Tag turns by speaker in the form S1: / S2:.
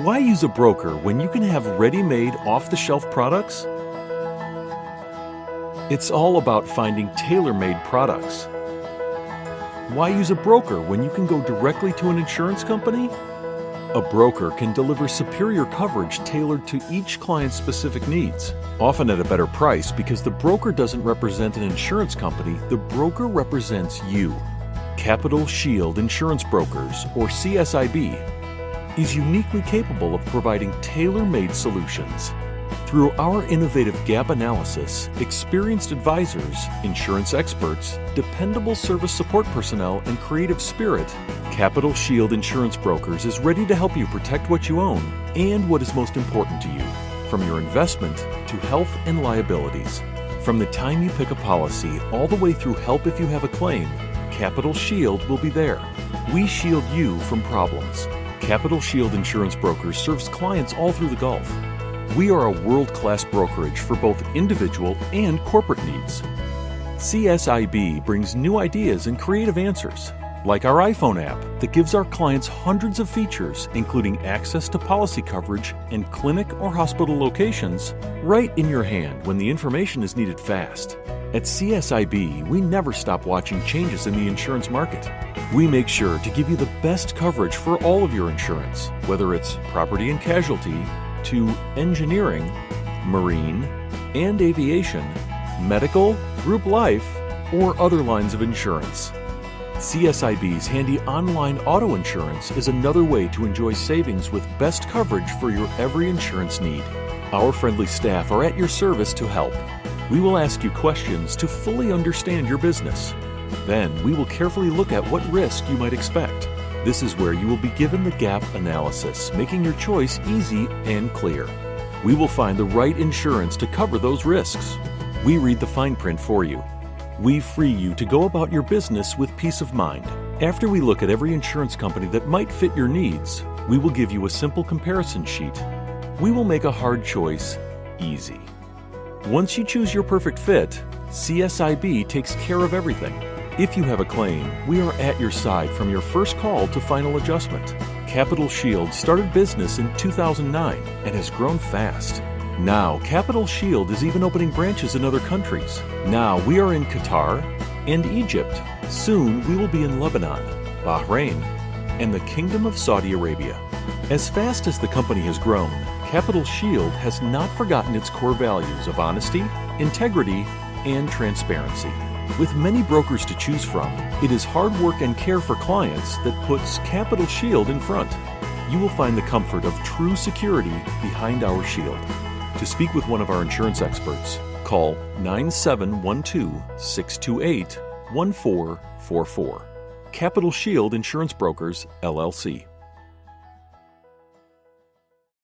S1: Why use a broker when you can have ready-made, off-the-shelf products? It's all about finding tailor-made products. Why use a broker when you can go directly to an insurance company? A broker can deliver superior coverage tailored to each client's specific needs, often at a better price because the broker doesn't represent an insurance company, the broker represents you. Capital Shield Insurance Brokers, or CSIB, is uniquely capable of providing tailor-made solutions. Through our innovative gap analysis, experienced advisors, insurance experts, dependable service support personnel, and creative spirit, Capital Shield Insurance Brokers is ready to help you protect what you own and what is most important to you, from your investment to health and liabilities. From the time you pick a policy all the way through help if you have a claim, Capital Shield will be there. We shield you from problems. Capital Shield Insurance Brokers serves clients all through the Gulf. We are a world-class brokerage for both individual and corporate needs. CSIB brings new ideas and creative answers, like our iPhone app that gives our clients hundreds of features, including access to policy coverage and clinic or hospital locations, right in your hand when the information is needed fast. At CSIB, we never stop watching changes in the insurance market. We make sure to give you the best coverage for all of your insurance, whether it's property and casualty, to engineering, marine, and aviation, medical, group life, or other lines of insurance. CSIB's handy online auto insurance is another way to enjoy savings with best coverage for your every insurance need. Our friendly staff are at your service to help. We will ask you questions to fully understand your business. Then we will carefully look at what risk you might expect. This is where you will be given the gap analysis, making your choice easy and clear. We will find the right insurance to cover those risks. We read the fine print for you. We free you to go about your business with peace of mind. After we look at every insurance company that might fit your needs, we will give you a simple comparison sheet. We will make a hard choice easy. Once you choose your perfect fit, CSIB takes care of everything. If you have a claim, we are at your side from your first call to final adjustment. Capital Shield started business in 2009 and has grown fast. Now, Capital Shield is even opening branches in other countries. Now, we are in Qatar and Egypt. Soon, we will be in Lebanon, Bahrain, and the Kingdom of Saudi Arabia. As fast as the company has grown, Capital Shield has not forgotten its core values of honesty, integrity, and transparency. With many brokers to choose from, it is hard work and care for clients that puts Capital Shield in front. You will find the comfort of true security behind our shield. To speak with one of our insurance experts, call 9712-628-1444. Capital Shield Insurance Brokers, LLC.